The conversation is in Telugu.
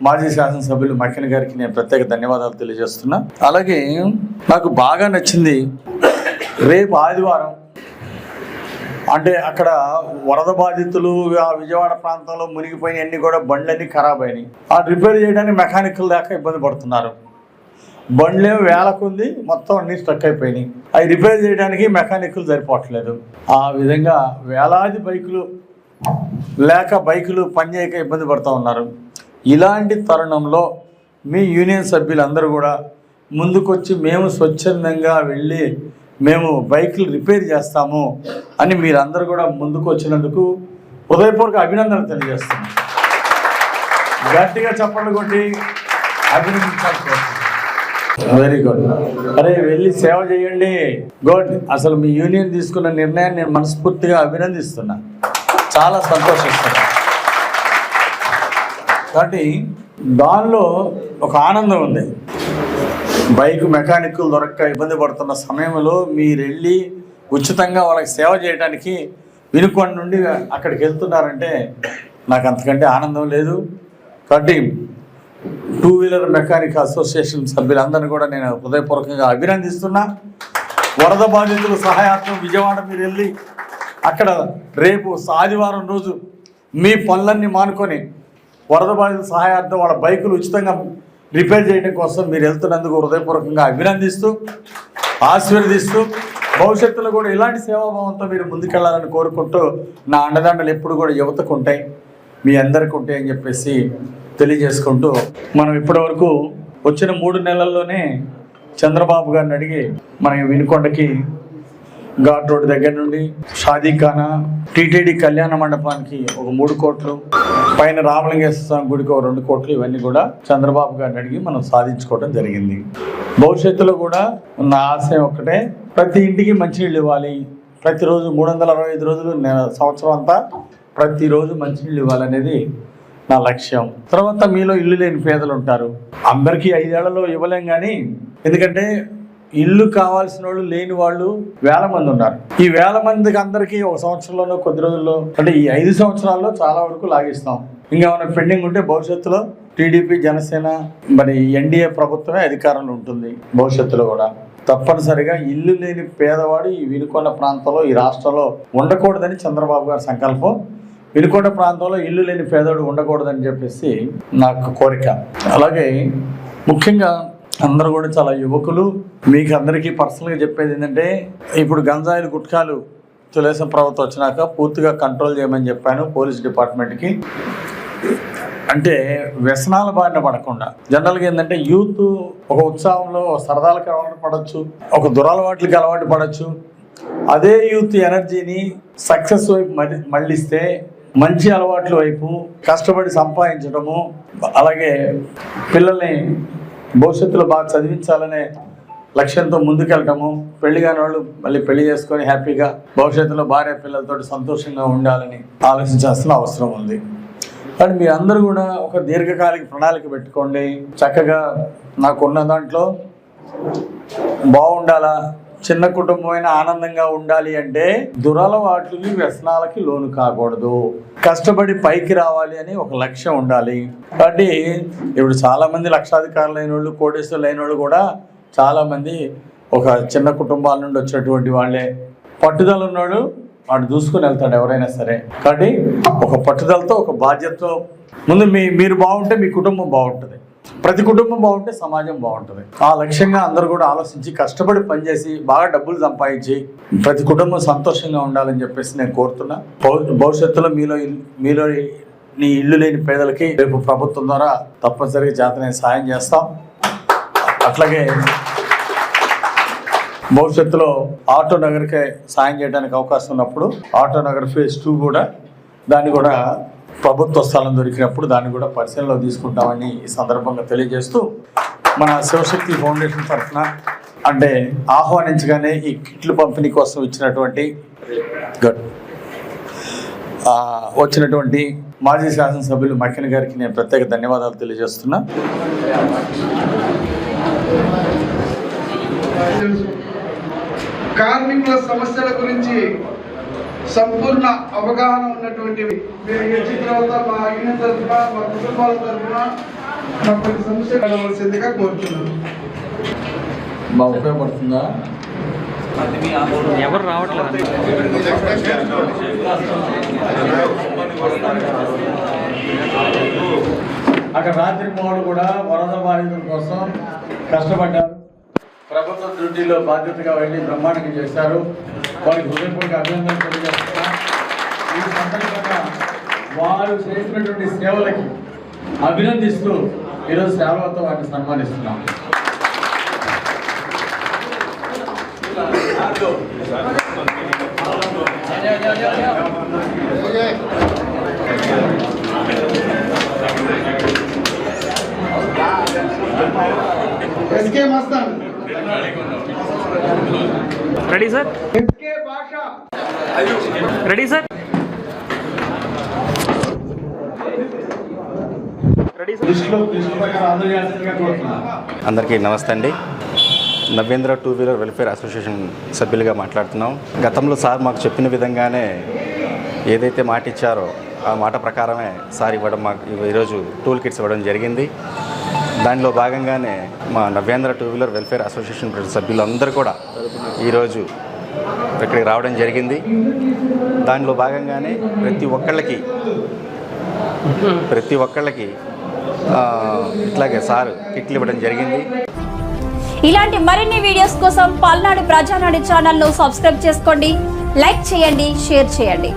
మాజీ శాసనసభ్యులు మక్కిన గారికి నేను ప్రత్యేక ధన్యవాదాలు తెలియజేస్తున్నా. అలాగే నాకు బాగా నచ్చింది, రేపు ఆదివారం అంటే అక్కడ వరద బాధితులు ఆ విజయవాడ ప్రాంతంలో మునిగిపోయిన అన్ని కూడా బండ్లన్నీ ఖరాబ్ అయినాయి. ఆ రిపేర్ చేయడానికి మెకానికల్ దాకా ఇబ్బంది పడుతున్నారు. బండ్లే వేలకుంది, మొత్తం అన్ని స్ట్రక్ అయిపోయినాయి. అవి రిపేర్ చేయడానికి మెకానికల్ సరిపోవట్లేదు. ఆ విధంగా వేలాది బైకులు లేక బైకులు పనిచేయక ఇబ్బంది పడుతూ ఉన్నారు. ఇలాంటి తరుణంలో మీ యూనియన్ సభ్యులందరూ కూడా ముందుకొచ్చి మేము స్వచ్ఛందంగా వెళ్ళి మేము బైకులు రిపేర్ చేస్తాము అని మీరందరూ కూడా ముందుకు వచ్చినందుకు హృదయపూర్వక అభినందనలు తెలియజేస్తున్నాం. గట్టిగా చప్పట్లు కొట్టి అభినందించాలి. Very good. అరే వెళ్ళి సేవ చేయండి. గుడ్. అసలు మీ యూనియన్ తీసుకున్న నిర్ణయాన్ని నేను మనస్ఫూర్తిగా అభినందిస్తున్నా, చాలా సంతోషిస్తున్నా. కాబట్టి దానిలో ఒక ఆనందం ఉంది. బైక్ మెకానిక్లు దొరక్క ఇబ్బంది పడుతున్న సమయంలో మీరు వెళ్ళి ఉచితంగా వాళ్ళకి సేవ చేయడానికి వినుకొండ నుండి అక్కడికి వెళ్తున్నారంటే నాకు అంతకంటే ఆనందం లేదు. కాబట్టి టూ వీలర్ మెకానిక్ అసోసియేషన్ సభ్యులందరినీ కూడా నేను హృదయపూర్వకంగా అభినందిస్తున్నా. వరద బాధితుల సహాయార్థం విజయవాడ మీరు వెళ్ళి అక్కడ రేపు ఆదివారం రోజు మీ పనులన్నీ మానుకొని వరద బాధితుల సహాయార్థం వాళ్ళ బైకులు ఉచితంగా రిపేర్ చేయడం కోసం మీరు వెళ్తున్నందుకు హృదయపూర్వకంగా అభినందిస్తూ ఆశీర్వదిస్తూ భవిష్యత్తులో కూడా ఇలాంటి సేవాభావంతో మీరు ముందుకెళ్లాలని కోరుకుంటూ నా అండదండలు ఎప్పుడు కూడా యువతకు ఉంటాయి, మీ అందరికీ ఉంటాయని చెప్పేసి తెలియజేసుకుంటూ మనం ఇప్పటివరకు వచ్చిన 3 నెలల్లోనే చంద్రబాబు గారిని అడిగి మన వినుకొండకి ఘాట్ రోడ్ దగ్గర నుండి షాదీఖానా, టీటీడీ కళ్యాణ మండపానికి ఒక 3 కోట్లు, పైన రామలింగేశ్వర స్వామి గుడికి ఒక 2 కోట్లు, ఇవన్నీ కూడా చంద్రబాబు గారిని అడిగి మనం సాధించుకోవడం జరిగింది. భవిష్యత్తులో కూడా ఉన్న ఆశయం ఒక్కటే, ప్రతి ఇంటికి మంచినీళ్ళు ఇవ్వాలి. ప్రతిరోజు 365 రోజులు సంవత్సరం అంతా ప్రతిరోజు మంచినీళ్ళు ఇవ్వాలనేది నా లక్ష్యం. తర్వాత మీలో ఇల్లు లేని పేదలు ఉంటారు. అందరికీ 5 ఏళ్లలో ఇవ్వలేం, కానీ ఎందుకంటే ఇల్లు కావాల్సిన వాళ్ళు లేని వాళ్ళు వేల మంది ఉన్నారు. ఈ వేల మందికి అందరికీ ఒక సంవత్సరంలోనో కొద్ది రోజుల్లో అంటే ఈ 5 సంవత్సరాల్లో చాలా వరకు లాగిస్తాం. ఇంకేమైనా పెండింగ్ ఉంటే భవిష్యత్తులో టీడీపీ, జనసేన, మరి ఎన్డీఏ ప్రభుత్వమే అధికారంలో ఉంటుంది. భవిష్యత్తులో కూడా తప్పనిసరిగా ఇల్లు లేని పేదవాడు ఈ వినుకొండ ప్రాంతంలో, ఈ రాష్ట్రంలో ఉండకూడదని చంద్రబాబు గారి సంకల్పం. వినుకొండ ప్రాంతంలో ఇల్లు లేని పేదవాడు ఉండకూడదని చెప్పేసి నాకు కోరిక. అలాగే ముఖ్యంగా అందరూ కూడా చాలా యువకులు, మీకు అందరికీ పర్సనల్గా చెప్పేది ఏంటంటే, ఇప్పుడు గంజాయిలు, గుట్కాలు తెలుగుదేశం ప్రభుత్వం వచ్చినాక పూర్తిగా కంట్రోల్ చేయమని చెప్పాను పోలీస్ డిపార్ట్మెంట్కి. అంటే వ్యసనాల బారిన పడకుండా, జనరల్గా ఏంటంటే యూత్ ఒక ఉత్సాహంలో సరదాలకు అలవాటు పడవచ్చు, ఒక దురలవాట్లకి అలవాటు పడవచ్చు. అదే యూత్ ఎనర్జీని సక్సెస్ వైపు మళ్ళిస్తే, మంచి అలవాట్ల వైపు కష్టపడి సంపాదించడము, అలాగే పిల్లల్ని భవిష్యత్తులో బాగా చదివించాలనే లక్ష్యంతో ముందుకెళ్ళటము, పెళ్లి కాని వాళ్ళు మళ్ళీ పెళ్లి చేసుకొని హ్యాపీగా భవిష్యత్తులో భార్య పిల్లలతో సంతోషంగా ఉండాలని ఆలోచించాల్సిన అవసరం ఉంది. కానీ మీ అందరూ కూడా ఒక దీర్ఘకాలిక ప్రణాళిక పెట్టుకోండి. చక్కగా నాకున్న దాంట్లో బాగుండాలా, చిన్న కుటుంబమైన ఆనందంగా ఉండాలి అంటే దురలవాట్లకి, వ్యసనాలకి లోను కాకూడదు, కష్టపడి పైకి రావాలి అని ఒక లక్ష్యం ఉండాలి. కాబట్టి ఇప్పుడు చాలామంది లక్షాధికారులు అయిన వాళ్ళు, కోటేశ్వరులు అయిన వాళ్ళు కూడా చాలామంది ఒక చిన్న కుటుంబాల నుండి వచ్చినటువంటి వాళ్ళే. పట్టుదల ఉన్నాడు, వాడు దూసుకొని వెళ్తాడు ఎవరైనా సరే. కాబట్టి ఒక పట్టుదలతో, ఒక బాధ్యతతో ముందు మీరు బాగుంటే మీ కుటుంబం బాగుంటుంది, ప్రతి కుటుంబం బాగుంటే సమాజం బాగుంటుంది. ఆ లక్ష్యంగా అందరూ కూడా ఆలోచించి కష్టపడి పనిచేసి బాగా డబ్బులు సంపాదించి ప్రతి కుటుంబం సంతోషంగా ఉండాలని చెప్పేసి నేను కోరుతున్నా. భవిష్యత్తులో మీలో నీ ఇల్లు లేని పేదలకి రేపు ప్రభుత్వం ద్వారా తప్పనిసరిగా చేతనే సాయం చేస్తాం. అట్లాగే భవిష్యత్తులో ఆటో నగర్కే సాయం చేయడానికి అవకాశం ఉన్నప్పుడు ఆటో నగర్ ఫేజ్ 2 కూడా, దాన్ని కూడా ప్రభుత్వ స్థలం దొరికినప్పుడు దాన్ని కూడా పరిశీలనలో తీసుకుంటామని ఈ సందర్భంగా తెలియజేస్తూ, మన శివశక్తి ఫౌండేషన్ తరఫున అంటే ఆహ్వానించగానే ఈ కిట్లు పంపిణీ కోసం వచ్చినటువంటి మాజీ శాసనసభ్యులు మక్కిన గారికి నేను ప్రత్యేక ధన్యవాదాలు తెలియజేస్తున్నా. కార్మికుల సమస్యల గురించి సంపూర్ణ అవగాహన ఉన్నటువంటి మీరు ఈ తర్వాత మా యూనియన్ తరఫున, మా కుటుంబాల తరఫున మాకు కొన్ని సమస్యలు కలవలసిందిగా కోరుతున్నాను. బాగా ఉపయోగపడుతుందా? ఎవరు రావట్లేదు. అక్కడ రాత్రి పౌరులు కూడా వరద బాధితుల కోసం కష్టపడ్డారు. ప్రభుత్వ డ్యూటీలో బాధ్యతగా వెళ్ళి బ్రహ్మాండంగా చేశారు. వారికి హృదయపూర్వక అభినందనలు తెలియజేస్తున్నా. ఈ సందర్భంగా వారు చేసినటువంటి సేవలకి అభినందిస్తూ ఈరోజు సేవలతో వారిని సన్మానిస్తున్నాం. SK Mastan, ready sir, SK Basha, ready sir, ready sir. అందరికీ నమస్తే అండి. Navyendra two wheeler welfare association సభ్యులుగా మాట్లాడుతున్నాం. గతంలో సార్ మాకు చెప్పిన విధంగానే ఏదైతే మాట ఇచ్చారో ఆ మాట ప్రకారమే సార్ ఇవ్వడం, మాకు ఈరోజు టూల్ కిట్స్ ఇవ్వడం జరిగింది. దానిలో భాగంగానే మా నవ్యేంద్ర టూ వీలర్ వెల్ఫేర్ అసోసియేషన్ సభ్యులందరూ కూడా ఈరోజు ఇక్కడికి రావడం జరిగింది. దానిలో భాగంగానే ప్రతి ఒక్కళ్ళకి ఇట్లాగే సార్ కిట్లు ఇవ్వడం జరిగింది. ఇలాంటి మరిన్ని వీడియోస్ కోసం పల్నాడు ప్రజానాడు ఛానల్ను సబ్స్క్రైబ్ చేసుకోండి, లైక్ చేయండి, షేర్ చేయండి.